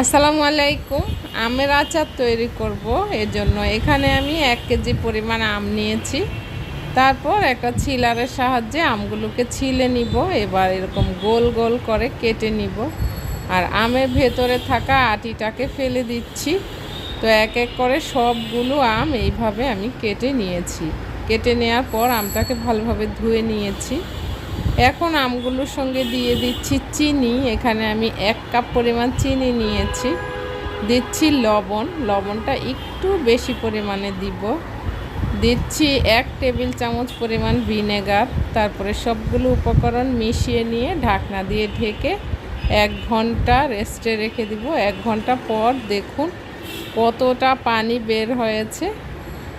আসসালামু আলাইকুম। আমের আচার তৈরি করব, এর জন্য এখানে আমি 1 কেজি পরিমাণ আম নিয়েছি। তারপর একটা ছিলারের সাহায্যে আমগুলোকে ছিলে নিব। এবার এরকম গোল গোল করে কেটে নিব। আর আমের ভেতরে থাকা আটিটাকে ফেলে দিচ্ছি। তো এক এক করে সবগুলো আম এইভাবে আমি কেটে নিয়েছি। কেটে নেওয়ার পর আমটাকে ভালোভাবে ধুয়ে নিয়েছি। এখন আমগুলোর সঙ্গে দিয়ে দিচ্ছি চিনি। এখানে আমি 1 কাপ পরিমাণ চিনি নিয়েছি। দিচ্ছি লবণ, লবণটা একটু বেশি পরিমাণে দিব। দিচ্ছি 1 টেবিল চামচ পরিমাণ ভিনেগার। তারপরে সবগুলো উপকরণ মিশিয়ে নিয়ে ঢাকনা দিয়ে ঢেকে 1 ঘন্টা রেস্টে রেখে দিব। 1 ঘন্টা পর দেখুন কতটা পানি বের হয়েছে।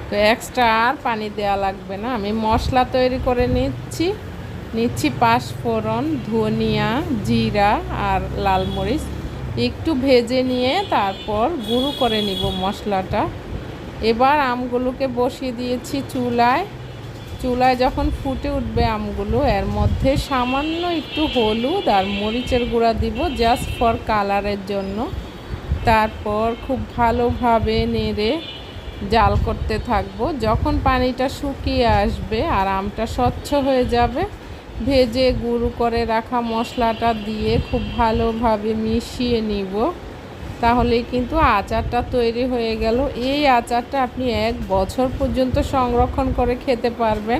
তো এক্সট্রা আর পানি দেওয়া লাগবে না। আমি মশলা তৈরি করে নিচ্ছি পাঁচফোড়ন, ধনিয়া, জিরা আর লাল মরিচ একটু ভেজে নিয়ে তারপর গুঁড়ো করে নিব মশলাটা। এবার আমগুলোকে বসিয়ে দিয়েছি চুলায় যখন ফুটে উঠবে আমগুলো, এর মধ্যে সামান্য একটু হলুদ আর মরিচের গুঁড়া দিব জাস্ট ফর কালারের জন্য। তারপর খুব ভালোভাবে নেড়ে জাল করতে থাকবো। যখন পানিটা শুকিয়ে আসবে আর আমটা স্বচ্ছ হয়ে যাবে, ভেজে গুঁড়ো করে রাখা মশলাটা দিয়ে খুব ভালোভাবে মিশিয়ে নিব। তাহলেই কিন্তু আচারটা তৈরি হয়ে গেল। এই আচারটা আপনি 1 বছর পর্যন্ত সংরক্ষণ করে খেতে পারবেন।